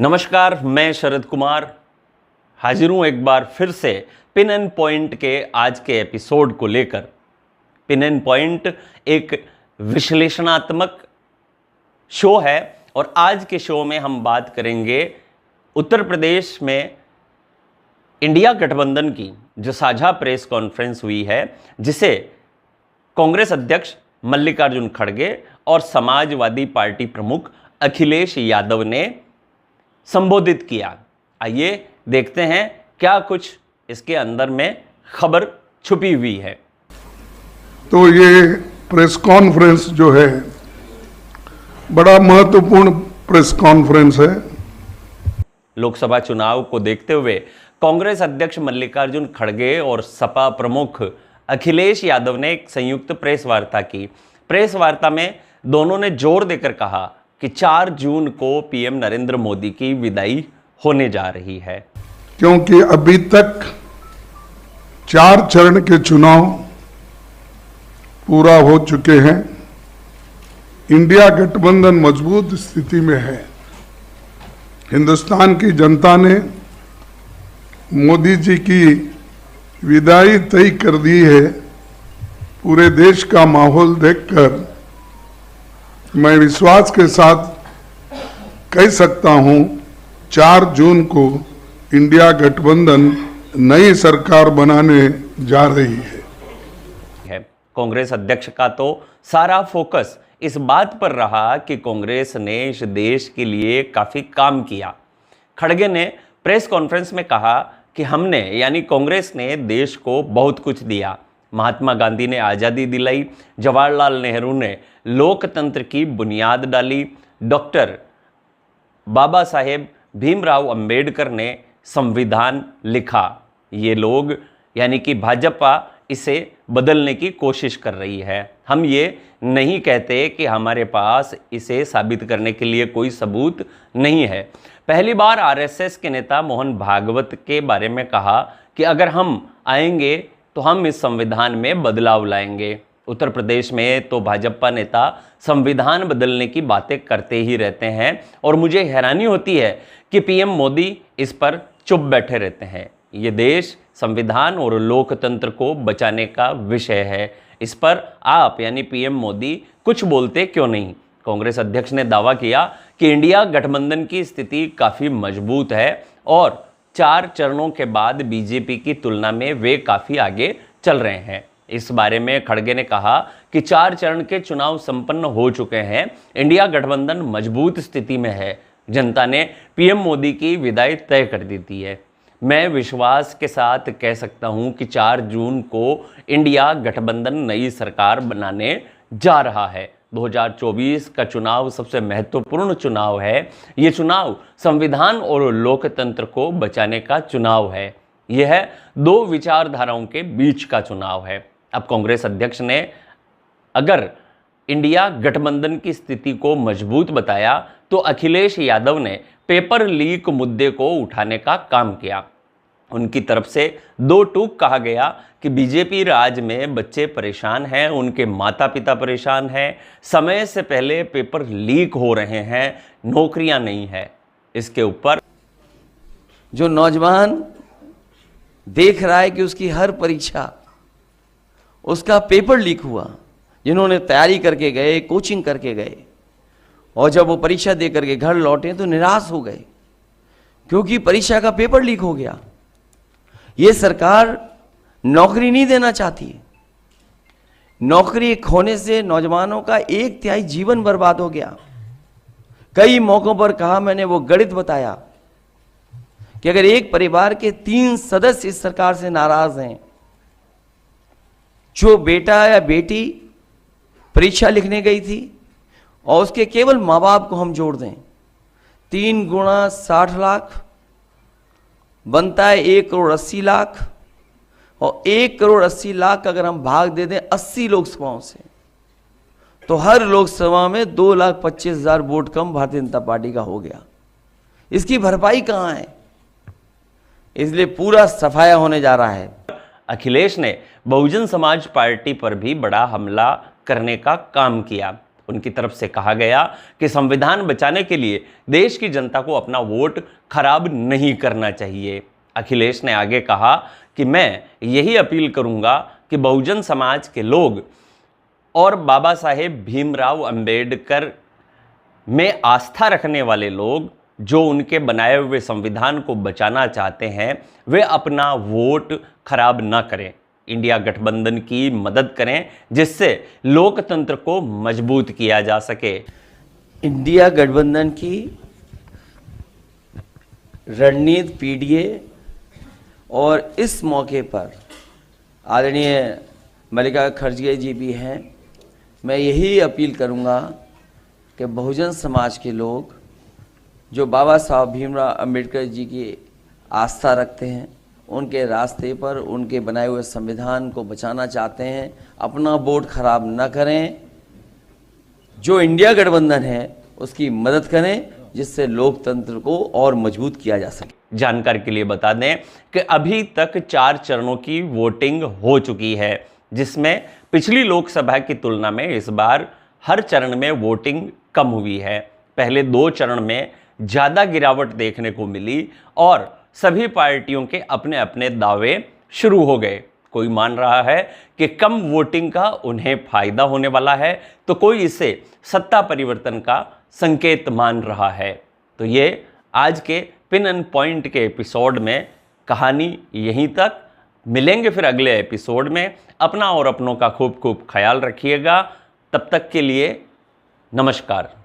नमस्कार, मैं शरद कुमार हाजिर हूँ एक बार फिर से पिन एंड पॉइंट के आज के एपिसोड को लेकर। पिन एंड पॉइंट एक विश्लेषणात्मक शो है और आज के शो में हम बात करेंगे उत्तर प्रदेश में इंडिया गठबंधन की जो साझा प्रेस कॉन्फ्रेंस हुई है, जिसे कांग्रेस अध्यक्ष मल्लिकार्जुन खड़गे और समाजवादी पार्टी प्रमुख अखिलेश यादव ने संबोधित किया। आइए देखते हैं क्या कुछ इसके अंदर में खबर छुपी हुई है। तो ये प्रेस कॉन्फ्रेंस जो है बड़ा महत्वपूर्ण प्रेस कॉन्फ्रेंस है। लोकसभा चुनाव को देखते हुए कांग्रेस अध्यक्ष मल्लिकार्जुन खड़गे और सपा प्रमुख अखिलेश यादव ने एक संयुक्त प्रेस वार्ता की। प्रेस वार्ता में दोनों ने जोर देकर कहा कि 4 जून को पीएम नरेंद्र मोदी की विदाई होने जा रही है, क्योंकि अभी तक 4 चरण के चुनाव पूरा हो चुके हैं। इंडिया गठबंधन मजबूत स्थिति में है। हिंदुस्तान की जनता ने मोदी जी की विदाई तय कर दी है। पूरे देश का माहौल देखकर मैं विश्वास के साथ कह सकता हूं 4 जून को इंडिया गठबंधन नई सरकार बनाने जा रही है। कांग्रेस अध्यक्ष का तो सारा फोकस इस बात पर रहा कि कांग्रेस ने इस देश के लिए काफी काम किया। खड़गे ने प्रेस कॉन्फ्रेंस में कहा कि हमने यानी कांग्रेस ने देश को बहुत कुछ दिया। महात्मा गांधी ने आज़ादी दिलाई, जवाहरलाल नेहरू ने लोकतंत्र की बुनियाद डाली, डॉक्टर बाबा साहेब भीमराव अंबेडकर ने संविधान लिखा। ये लोग यानी कि भाजपा इसे बदलने की कोशिश कर रही है। हम ये नहीं कहते कि हमारे पास इसे साबित करने के लिए कोई सबूत नहीं है। पहली बार आरएसएस के नेता मोहन भागवत के बारे में कहा कि अगर हम आएंगे तो हम इस संविधान में बदलाव लाएंगे। उत्तर प्रदेश में तो भाजपा नेता संविधान बदलने की बातें करते ही रहते हैं और मुझे हैरानी होती है कि पीएम मोदी इस पर चुप बैठे रहते हैं। ये देश संविधान और लोकतंत्र को बचाने का विषय है। इस पर आप यानी पीएम मोदी कुछ बोलते क्यों नहीं? कांग्रेस अध्यक्ष ने दावा किया कि इंडिया गठबंधन की स्थिति काफ़ी मजबूत है और 4 चरणों के बाद बीजेपी की तुलना में वे काफ़ी आगे चल रहे हैं। इस बारे में खड़गे ने कहा कि 4 चरण के चुनाव संपन्न हो चुके हैं। इंडिया गठबंधन मजबूत स्थिति में है। जनता ने पीएम मोदी की विदाई तय कर दी थी है। मैं विश्वास के साथ कह सकता हूं कि 4 जून को इंडिया गठबंधन नई सरकार बनाने जा रहा है। 2024 का चुनाव सबसे महत्वपूर्ण चुनाव है। ये चुनाव संविधान और लोकतंत्र को बचाने का चुनाव है। यह 2 विचारधाराओं के बीच का चुनाव है। अब कांग्रेस अध्यक्ष ने अगर इंडिया गठबंधन की स्थिति को मजबूत बताया तो अखिलेश यादव ने पेपर लीक मुद्दे को उठाने का काम किया। उनकी तरफ से 2 टूक कहा गया कि बीजेपी राज में बच्चे परेशान हैं, उनके माता पिता परेशान हैं, समय से पहले पेपर लीक हो रहे हैं, नौकरियां नहीं है। इसके ऊपर जो नौजवान देख रहा है कि उसकी हर परीक्षा उसका पेपर लीक हुआ, जिन्होंने तैयारी करके गए, कोचिंग करके गए और जब वो परीक्षा दे करके घर लौटे तो निराश हो गए क्योंकि परीक्षा का पेपर लीक हो गया। ये सरकार नौकरी नहीं देना चाहती है। नौकरी खोने से नौजवानों का 1/3 जीवन बर्बाद हो गया। कई मौकों पर कहा मैंने, वो गणित बताया कि अगर एक परिवार के 3 सदस्य इस सरकार से नाराज हैं, जो बेटा या बेटी परीक्षा लिखने गई थी और उसके केवल माँ बाप को हम जोड़ दें, 3 गुणा 60 लाख बनता है 1,80,00,000 और 1,80,00,000 अगर हम भाग दे दें 80 लोकसभाओं से तो हर लोकसभा में 2,25,000 वोट कम भारतीय जनता पार्टी का हो गया। इसकी भरपाई कहाँ है? इसलिए पूरा सफाया होने जा रहा है। अखिलेश ने बहुजन समाज पार्टी पर भी बड़ा हमला करने का काम किया। उनकी तरफ से कहा गया कि संविधान बचाने के लिए देश की जनता को अपना वोट खराब नहीं करना चाहिए। अखिलेश ने आगे कहा कि मैं यही अपील करूंगा कि बहुजन समाज के लोग और बाबा साहेब भीमराव अंबेडकर में आस्था रखने वाले लोग जो उनके बनाए हुए संविधान को बचाना चाहते हैं वे अपना वोट खराब ना करें, इंडिया गठबंधन की मदद करें जिससे लोकतंत्र को मजबूत किया जा सके। इंडिया गठबंधन की रणनीति पीडीए और इस मौके पर आदरणीय मल्लिका खड़गे जी भी हैं। मैं यही अपील करूंगा कि बहुजन समाज के लोग जो बाबा साहब भीमराव अंबेडकर जी की आस्था रखते हैं, उनके रास्ते पर उनके बनाए हुए संविधान को बचाना चाहते हैं, अपना वोट खराब न करें। जो इंडिया गठबंधन है उसकी मदद करें जिससे लोकतंत्र को और मजबूत किया जा सके। जानकारी के लिए बता दें कि अभी तक 4 चरणों की वोटिंग हो चुकी है, जिसमें पिछली लोकसभा की तुलना में इस बार हर चरण में वोटिंग कम हुई है। पहले 2 चरण में ज़्यादा गिरावट देखने को मिली और सभी पार्टियों के अपने अपने दावे शुरू हो गए। कोई मान रहा है कि कम वोटिंग का उन्हें फायदा होने वाला है, तो कोई इसे सत्ता परिवर्तन का संकेत मान रहा है। तो ये आज के पिन एंड पॉइंट के एपिसोड में कहानी यहीं तक। मिलेंगे फिर अगले एपिसोड में। अपना और अपनों का खूब खूब ख्याल रखिएगा। तब तक के लिए नमस्कार।